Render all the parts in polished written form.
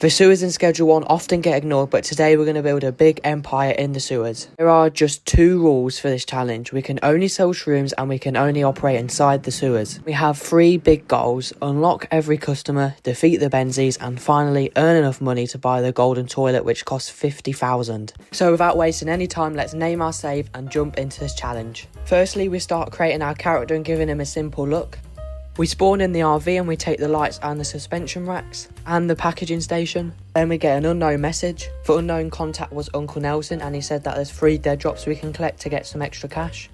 The sewers in Schedule 1 often get ignored, but today we're going to build a big empire in the sewers. There are just 2 rules for this challenge. We can only sell shrooms and we can only operate inside the sewers. We have 3 big goals: unlock every customer, defeat the Benzies, and finally earn enough money to buy the golden toilet, which costs 50,000. So without wasting any time, let's name our save and jump into this challenge. Firstly, we start creating our character and giving him a simple look. We spawn in the RV and we take the lights and the suspension racks and the packaging station. Then we get an unknown message. The unknown contact was Uncle Nelson, and he said that there's 3 dead drops we can collect to get some extra cash.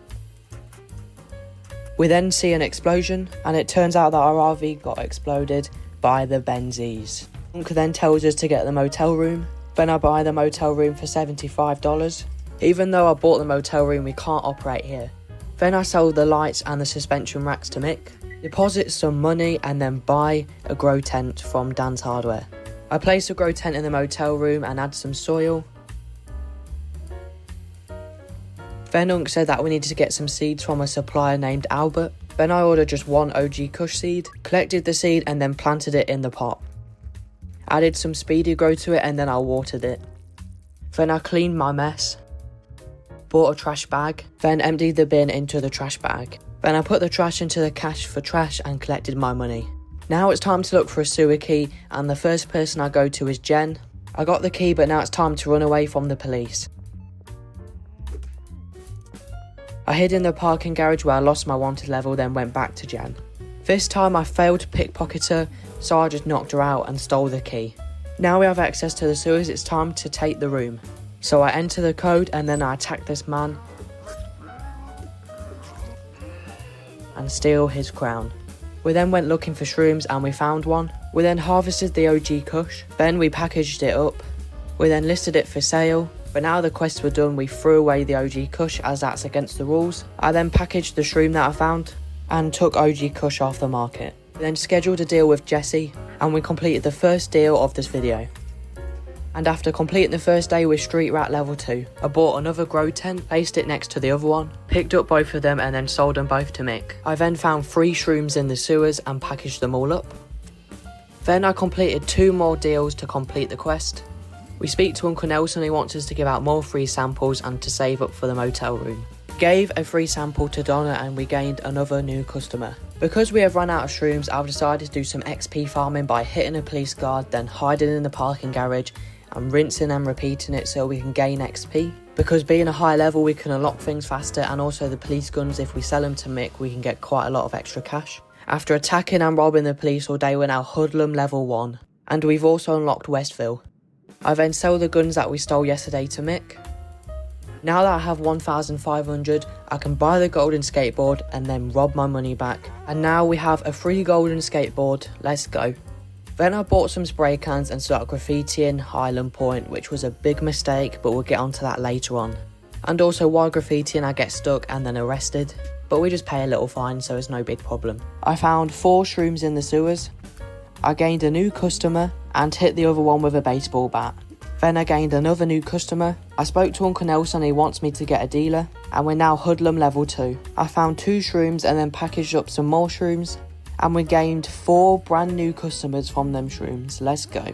We then see an explosion, and it turns out that our RV got exploded by the Benzies. Uncle then tells us to get the motel room. Then I buy the motel room for $75. Even though I bought the motel room, we can't operate here. Then I sell the lights and the suspension racks to Mick, deposit some money, and then buy a grow tent from Dan's Hardware. I place a grow tent in the motel room and add some soil. Then Unc said that we needed to get some seeds from a supplier named Albert. Then I ordered just 1 OG Kush seed, collected the seed and then planted it in the pot. Added some Speedy Grow to it and then I watered it. Then I cleaned my mess. Bought a trash bag, then emptied the bin into the trash bag. Then I put the trash into the cash for trash and collected my money. Now it's time to look for a sewer key, and the first person I go to is Jen. I got the key, but now it's time to run away from the police. I hid in the parking garage where I lost my wanted level, then went back to Jen. This time I failed to pickpocket her, so I just knocked her out and stole the key. Now we have access to the sewers, it's time to take the room. So I enter the code and then I attack this man and steal his crown. We then went looking for shrooms and we found one. We then harvested the OG Kush. Then we packaged it up. We then listed it for sale. But now the quests were done, we threw away the OG Kush as that's against the rules. I then packaged the shroom that I found and took OG Kush off the market. We then scheduled a deal with Jesse and we completed the first deal of this video. And after completing the first day with Street Rat level 2, I bought another grow tent, placed it next to the other one, picked up both of them and then sold them both to Mick. I then found 3 shrooms in the sewers and packaged them all up. Then I completed 2 more deals to complete the quest. We speak to Uncle Nelson, he wants us to give out more free samples and to save up for the motel room. Gave a free sample to Donna and we gained another new customer. Because we have run out of shrooms, I've decided to do some XP farming by hitting a police guard, then hiding in the parking garage and rinsing and repeating it so we can gain XP. Because being a high level we can unlock things faster, and also the police guns, if we sell them to Mick we can get quite a lot of extra cash. After attacking and robbing the police all day, we're now hoodlum level 1. And we've also unlocked Westville. I then sell the guns that we stole yesterday to Mick. Now that I have 1,500, I can buy the golden skateboard and then rob my money back. And now we have a free golden skateboard, let's go. Then I bought some spray cans and started graffitiing Highland Point, which was a big mistake, but we'll get onto that later on. And also while graffitiing I get stuck and then arrested, but we just pay a little fine so it's no big problem. I found 4 shrooms in the sewers. I gained a new customer and hit the other one with a baseball bat. Then I gained another new customer. I spoke to Uncle Nelson, he wants me to get a dealer, and we're now hoodlum level 2. I found 2 shrooms and then packaged up some more shrooms, and we gained 4 brand new customers from them shrooms, let's go.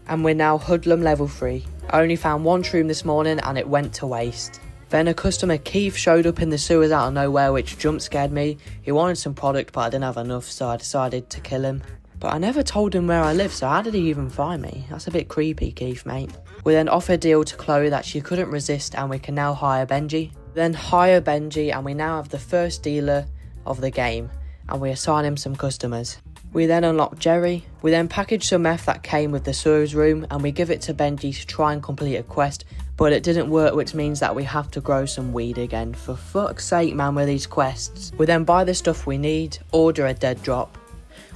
And we're now hoodlum level 3. I only found 1 shroom this morning and it went to waste. Then a customer, Keith, showed up in the sewers out of nowhere, which jump scared me. He wanted some product but I didn't have enough, so I decided to kill him. But I never told him where I live, so how did he even find me? That's a bit creepy, Keith, mate. We then offer a deal to Chloe that she couldn't resist and we can now hire Benji. Then hire Benji and we now have the first dealer of the game and we assign him some customers. We then unlock Jerry. We then package some meth that came with the sewers room and we give it to Benji to try and complete a quest, but it didn't work, which means that we have to grow some weed again. For fuck's sake, man, with these quests. We then buy the stuff we need, order a dead drop.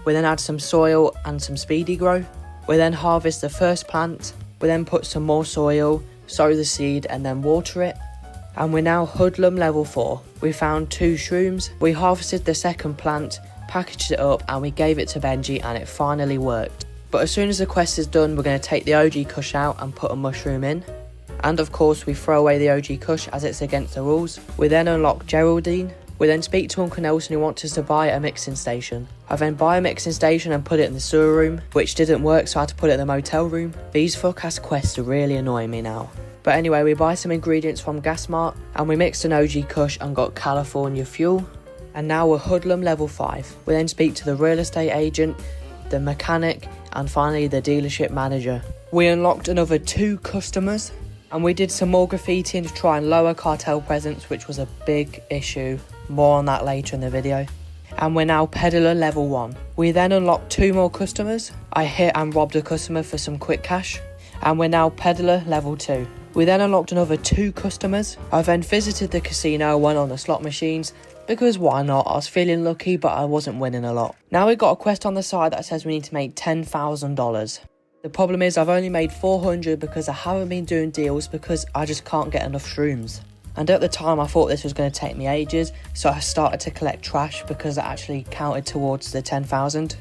We then add some soil and some Speedy Grow. We then harvest the first plant. We then put some more soil, sow the seed and then water it. And we're now hoodlum level 4. We found 2 shrooms. We harvested the second plant, packaged it up and we gave it to Benji and it finally worked. But as soon as the quest is done, we're going to take the OG Kush out and put a mushroom in. And of course we throw away the OG Kush as it's against the rules. We then unlock Geraldine. We then speak to Uncle Nelson who wants us to buy a mixing station. I then buy a mixing station and put it in the sewer room, which didn't work, so I had to put it in the motel room. These fuck-ass quests are really annoying me now. But anyway, we buy some ingredients from Gasmart and we mixed an OG Kush and got California fuel. And now we're hoodlum level 5. We then speak to the real estate agent, the mechanic, and finally the dealership manager. We unlocked another 2 customers and we did some more graffitiing to try and lower cartel presence, which was a big issue. More on that later in the video. And we're now peddler level 1. We then unlocked 2 more customers. I hit and robbed a customer for some quick cash. And we're now peddler level 2. We then unlocked another 2 customers. I then visited the casino, went on the slot machines, because why not? I was feeling lucky, but I wasn't winning a lot. Now we got a quest on the side that says we need to make $10,000. The problem is I've only made 400 because I haven't been doing deals because I just can't get enough shrooms. And at the time I thought this was going to take me ages, so I started to collect trash because it actually counted towards the 10,000.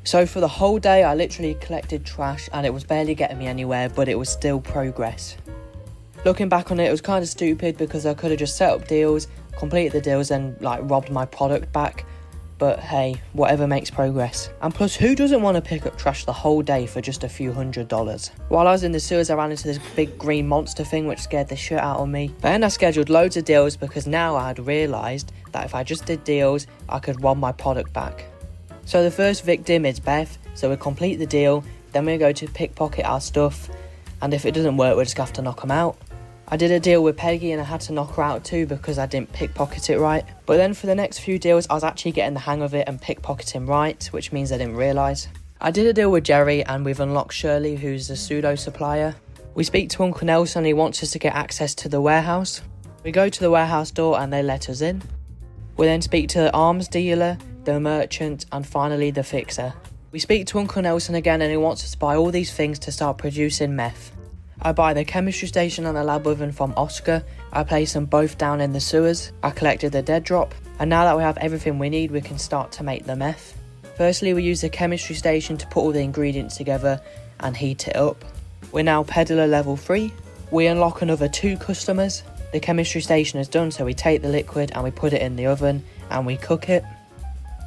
So for the whole day I literally collected trash and it was barely getting me anywhere, but it was still progress. Looking back on it, it was kind of stupid because I could have just set up deals, completed the deals and robbed my product back. But hey, whatever makes progress. And plus, who doesn't want to pick up trash the whole day for just a few $100s? While I was in the sewers, I ran into this big green monster thing which scared the shit out of me. But then I scheduled loads of deals because now I had realised that if I just did deals, I could rob my product back. So the first victim is Beth, so we complete the deal, then we go to pickpocket our stuff, and if it doesn't work, we'll just have to knock them out. I did a deal with Peggy and I had to knock her out too because I didn't pickpocket it right. But then for the next few deals, I was actually getting the hang of it and pickpocketing right, which means I didn't realise. I did a deal with Jerry and we've unlocked Shirley, who's a pseudo supplier. We speak to Uncle Nelson and he wants us to get access to the warehouse. We go to the warehouse door and they let us in. We then speak to the arms dealer, the merchant, and finally the fixer. We speak to Uncle Nelson again and he wants us to buy all these things to start producing meth. I buy the chemistry station and the lab oven from Oscar. I place them both down in the sewers. I collected the dead drop. And now that we have everything we need, we can start to make the meth. Firstly, we use the chemistry station to put all the ingredients together and heat it up. We're now peddler level 3. We unlock another 2 customers. The chemistry station is done, so we take the liquid and we put it in the oven and we cook it.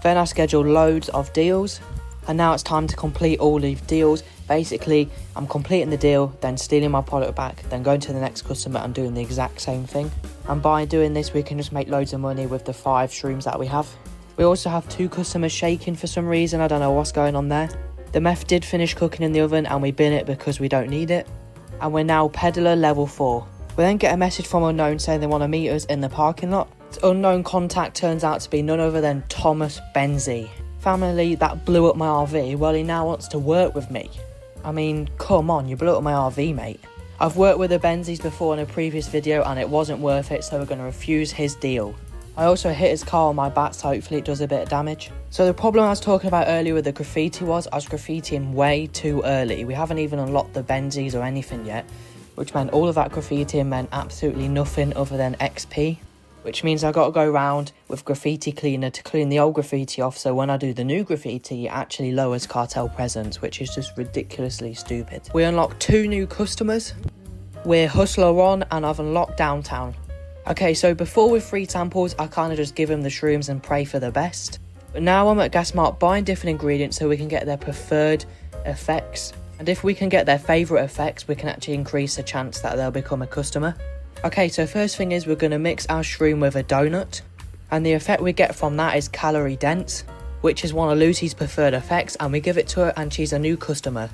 Then I schedule loads of deals. And now it's time to complete all these deals. Basically, I'm completing the deal, then stealing my product back, then going to the next customer and doing the exact same thing. And by doing this, we can just make loads of money with the 5 shrooms that we have. We also have 2 customers shaking for some reason. I don't know what's going on there. The meth did finish cooking in the oven and we bin it because we don't need it. And we're now peddler level 4. We then get a message from unknown saying they want to meet us in the parking lot. This unknown contact turns out to be none other than Thomas Benzie. Family that blew up my RV, well, he now wants to work with me. I mean, come on, you blew up my RV, mate. I've worked with the Benzies before in a previous video and it wasn't worth it, so we're going to refuse his deal. I also hit his car on my bat, so hopefully it does a bit of damage. So the problem I was talking about earlier with the graffiti was I was graffitiing way too early. We haven't even unlocked the Benzies or anything yet, which meant all of that graffitiing meant absolutely nothing other than XP. Which means I got to go around with graffiti cleaner to clean the old graffiti off, so when I do the new graffiti, it actually lowers cartel presence, which is just ridiculously stupid. We unlocked 2 new customers. We're Hustler on, and I've unlocked Downtown. Okay, so before with free samples, I kind of just give them the shrooms and pray for the best. But now I'm at Gasmart buying different ingredients so we can get their preferred effects. And if we can get their favourite effects, we can actually increase the chance that they'll become a customer. Okay, so first thing is we're going to mix our shroom with a donut. And the effect we get from that is calorie dense, which is one of Lucy's preferred effects, and we give it to her and she's a new customer.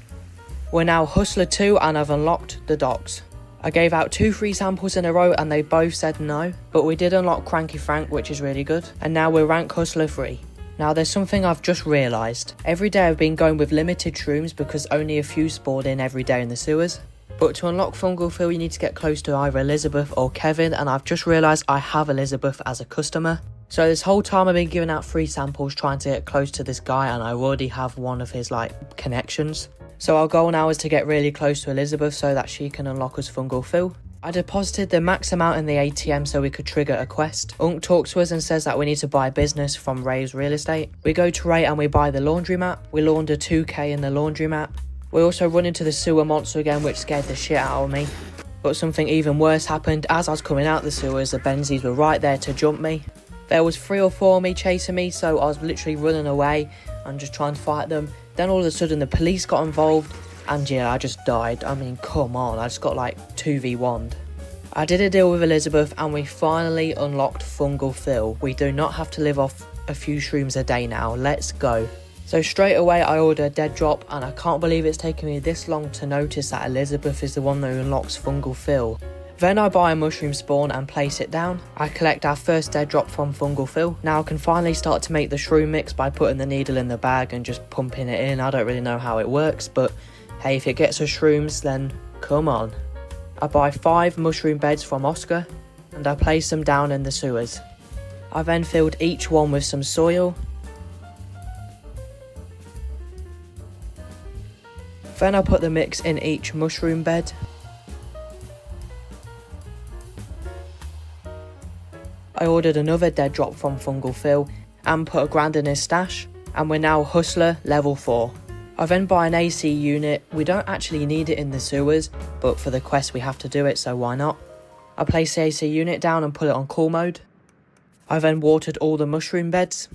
We're now Hustler 2 and I've unlocked the docs. I gave out 2 free samples in a row and they both said no, but we did unlock Cranky Frank, which is really good. And now we're rank Hustler 3. Now there's something I've just realised. Every day I've been going with limited shrooms because only a few spawned in every day in the sewers. But to unlock Fungal Phil, you need to get close to either Elizabeth or Kevin, and I've just realised I have Elizabeth as a customer. So this whole time I've been giving out free samples trying to get close to this guy, and I already have one of his connections. So our goal now is to get really close to Elizabeth so that she can unlock us Fungal Phil. I deposited the max amount in the ATM so we could trigger a quest. Unc talks to us and says that we need to buy business from Ray's real estate. We go to Ray and we buy the laundromat. We launder 2k in the laundromat. We also run into the sewer monster again, which scared the shit out of me. But something even worse happened. As I was coming out the sewers, the Benzies were right there to jump me. There was 3 or 4 of me chasing me, so I was literally running away and just trying to fight them. Then all of a sudden the police got involved, and yeah, I just died. I mean, come on, I just got like 2v1'd. I did a deal with Elizabeth and we finally unlocked Fungal Phil. We do not have to live off a few shrooms a day now. Let's go. So straight away I order a dead drop, and I can't believe it's taken me this long to notice that Elizabeth is the one that unlocks Fungal Phil. Then I buy a mushroom spawn and place it down. I collect our first dead drop from Fungal Phil. Now I can finally start to make the shroom mix by putting the needle in the bag and just pumping it in. I don't really know how it works, but hey, if it gets us shrooms, then come on. I buy 5 mushroom beds from Oscar and I place them down in the sewers. I then filled each one with some soil. Then I put the mix in each mushroom bed. I ordered another dead drop from Fungal Phil and put a grand in his stash, and we're now Hustler level 4. I then buy an AC unit. We don't actually need it in the sewers, but for the quest we have to do it, so why not? I place the AC unit down and put it on cool mode. I then watered all the mushroom beds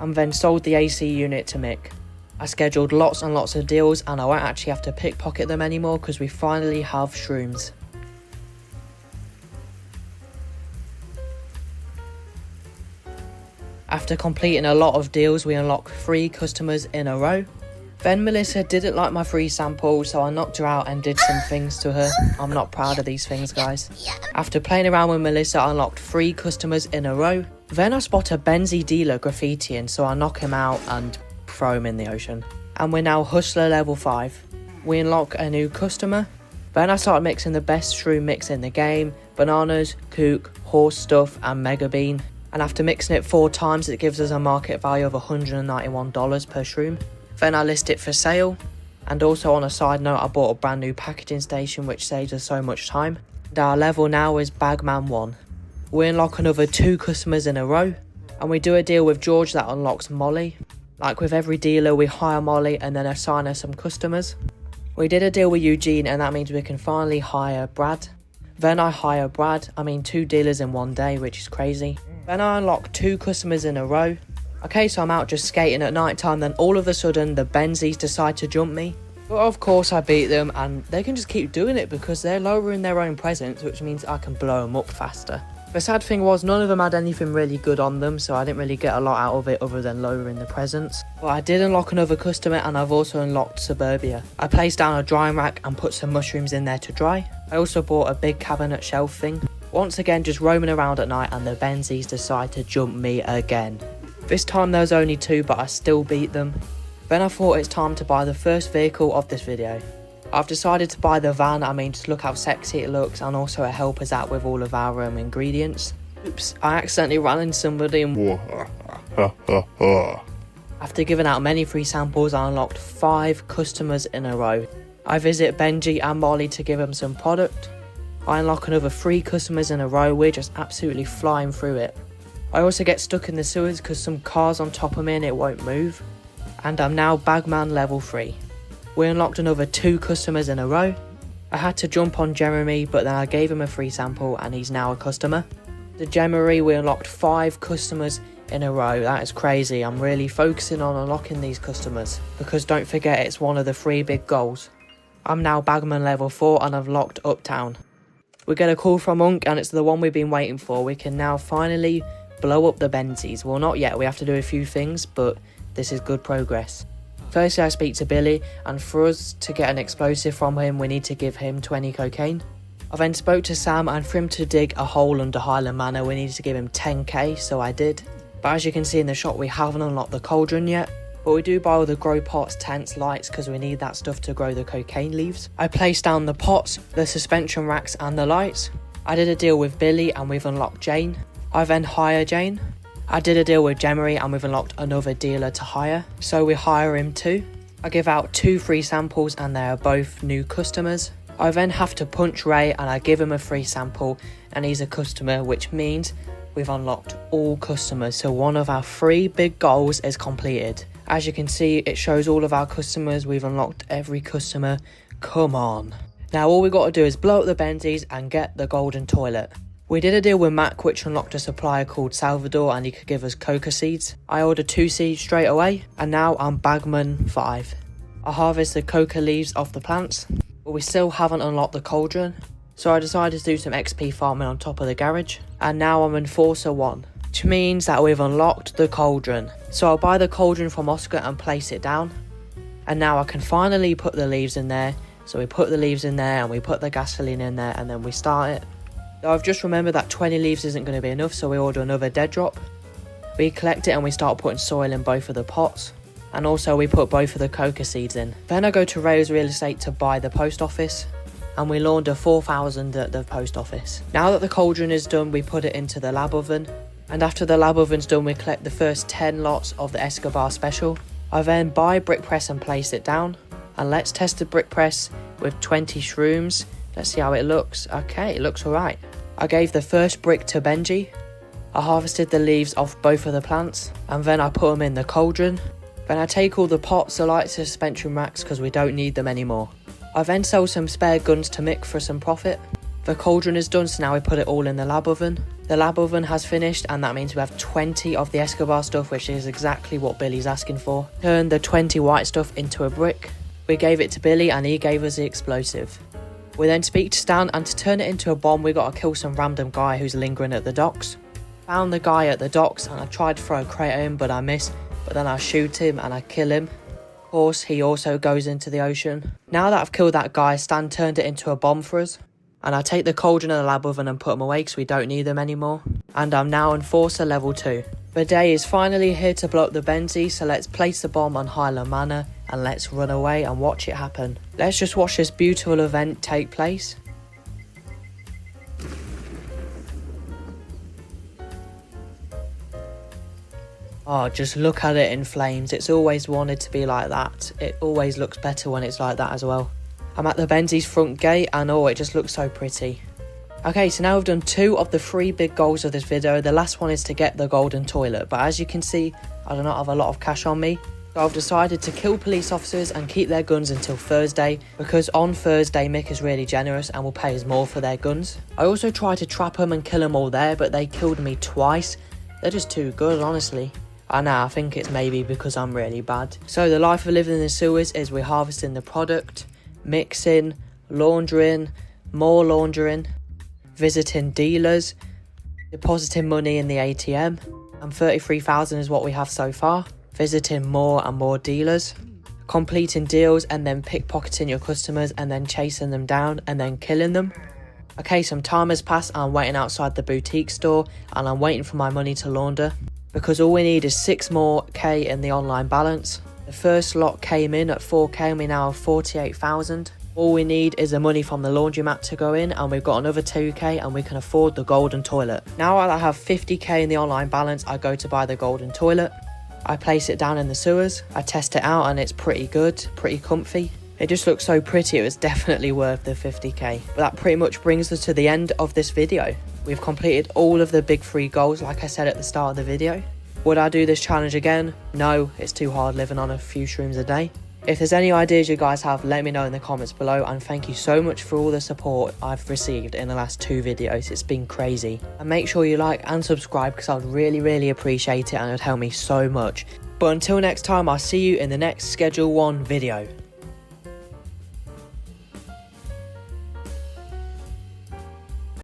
and then sold the AC unit to Mick. I scheduled lots and lots of deals, and I won't actually have to pickpocket them anymore because we finally have shrooms. After completing a lot of deals, we unlocked 3 customers in a row. Then Melissa didn't like my free sample, so I knocked her out and did some things to her. I'm not proud of these things, guys. After playing around with Melissa, I unlocked 3 customers in a row. Then I spot a Benzie dealer graffitiing, so I knock him out and throw him in the ocean. And we're now Hustler level 5. We unlock a new customer. Then I started mixing the best shroom mix in the game: bananas, kook, horse stuff and mega bean. And after mixing it 4 times, it gives us a market value of $191 per shroom. Then I list it for sale. And also on a side note, I bought a brand new packaging station which saves us so much time. And our level now is Bagman 1. We unlock another 2 customers in a row. And we do a deal with George that unlocks Molly. Like with every dealer, we hire Molly and then assign her some customers. We did a deal with Eugene, and that means we can finally hire Brad. Then I hire Brad. 2 dealers in one day, which is crazy. Then I unlock 2 customers in a row. Okay, so I'm out just skating at night time, then all of a sudden the Benzies decide to jump me. But of course I beat them, and they can just keep doing it because they're lowering their own presence, which means I can blow them up faster. The sad thing was none of them had anything really good on them, so I didn't really get a lot out of it other than lowering the presence. But I did unlock another customer, and I've also unlocked Suburbia. I placed down a drying rack and put some mushrooms in there to dry. I also bought a big cabinet shelf thing. Once again, just roaming around at night, and the Benzies decide to jump me again. This time there was only 2, but I still beat them. Then I thought it's time to buy the first vehicle of this video. I've decided to buy the van. just look how sexy it looks, and also it helps us out with all of our ingredients. Oops, I accidentally ran into somebody and after giving out many free samples, I unlocked 5 customers in a row. I visit Benji and Molly to give them some product. I unlock another 3 customers in a row. We're just absolutely flying through it. I also get stuck in the sewers because some cars on top of me and it won't move. And I'm now Bagman level 3. We unlocked another 2 customers in a row. I had to jump on Jeremy, but then I gave him a free sample and he's now a customer. The Jeremy, we unlocked 5 customers in a row. That is crazy. I'm really focusing on unlocking these customers because don't forget, it's one of the 3 big goals. I'm now Bagman level 4 and I've locked Uptown. We get a call from Unk and it's the one we've been waiting for. We can now finally blow up the Benzies. Well, not yet. We have to do a few things, but this is good progress. Firstly, I speak to Billy, and for us to get an explosive from him, we need to give him 20 cocaine. I then spoke to Sam, and for him to dig a hole under Highland Manor, we needed to give him 10k, so I did. But as you can see in the shot, we haven't unlocked the cauldron yet. But we do buy all the grow pots, tents, lights, because we need that stuff to grow the cocaine leaves. I placed down the pots, the suspension racks and the lights. I did a deal with Billy and we've unlocked Jane. I then hire Jane. I did a deal with Jemery and we've unlocked another dealer to hire. So we hire him too. I give out 2 free samples and they are both new customers. I then have to punch Ray and I give him a free sample and he's a customer, which means we've unlocked all customers. So one of our 3 big goals is completed. As you can see, it shows all of our customers. We've unlocked every customer. Come on. Now all we got to do is blow up the Benzies and get the golden toilet. We did a deal with Mac which unlocked a supplier called Salvador and he could give us coca seeds. I ordered 2 seeds straight away and now I'm bagman 5. I harvest the coca leaves off the plants, but we still haven't unlocked the cauldron. So I decided to do some XP farming on top of the garage, and now I'm Enforcer 1, which means that we've unlocked the cauldron. So I'll buy the cauldron from Oscar and place it down, and now I can finally put the leaves in there. So we put the leaves in there and we put the gasoline in there and then we start it. So I've just remembered that 20 leaves isn't going to be enough, so we order another dead drop. We collect it and we start putting soil in both of the pots, and also we put both of the coca seeds in. Then I go to Rails Real Estate to buy the post office, and we launder 4,000 at the post office. Now that the cauldron is done, we put it into the lab oven, and after the lab oven's done, we collect the first 10 lots of the Escobar special. I then buy brick press and place it down, and let's test the brick press with 20 shrooms. Let's see how it looks. Okay, it looks alright. I gave the first brick to Benji. I harvested the leaves off both of the plants, and then I put them in the cauldron. Then I take all the pots, the light suspension racks, because we don't need them anymore. I then sell some spare guns to Mick for some profit. The cauldron is done, so now we put it all in the lab oven. The lab oven has finished, and that means we have 20 of the Escobar stuff, which is exactly what Billy's asking for. Turn the 20 white stuff into a brick. We gave it to Billy and he gave us the explosive. We then speak to Stan, and to turn it into a bomb we gotta kill some random guy who's lingering at the docks. Found the guy at the docks and I tried to throw a crate at him but I missed, but then I shoot him and I kill him. Of course he also goes into the ocean. Now that I've killed that guy, Stan turned it into a bomb for us. And I take the cauldron and the lab oven and put them away because we don't need them anymore. And I'm now Enforcer level 2. The day is finally here to blow up the Benzies, so let's place the bomb on Highland Manor and let's run away and watch it happen. Let's just watch this beautiful event take place. Oh, just look at it in flames. It's always wanted to be like that. It always looks better when it's like that as well. I'm at the Benzies front gate and oh, it just looks so pretty. Okay, so now we've done 2 of the 3 big goals of this video. The last one is to get the golden toilet, but as you can see, I do not have a lot of cash on me. So I've decided to kill police officers and keep their guns until Thursday, because on Thursday Mick is really generous and will pay us more for their guns. I also tried to trap them and kill them all there, but they killed me twice. They're just too good, honestly. I know, I think it's maybe because I'm really bad. So the life of living in the sewers is we're harvesting the product, mixing, laundering, more laundering, visiting dealers, depositing money in the ATM, and 33,000 is what we have so far. Visiting more and more dealers, completing deals and then pickpocketing your customers and then chasing them down and then killing them. Okay, some time has passed and I'm waiting outside the boutique store and I'm waiting for my money to launder, because all we need is 6 more K in the online balance. The first lot came in at 4K and we now have 48,000. All we need is the money from the laundromat to go in, and we've got another 2K and we can afford the golden toilet. Now that I have 50K in the online balance, I go to buy the golden toilet. I place it down in the sewers. I test it out and it's pretty good, pretty comfy. It just looks so pretty, it was definitely worth the 50K. But that pretty much brings us to the end of this video. We've completed all of the big 3 goals like I said at the start of the video. Would I do this challenge again? No, it's too hard living on a few shrooms a day. If there's any ideas you guys have, let me know in the comments below, and thank you so much for all the support I've received in the last 2 videos. It's been crazy. And make sure you like and subscribe because I'd really appreciate it and it would help me so much. But until next time, I'll see you in the next Schedule 1 video.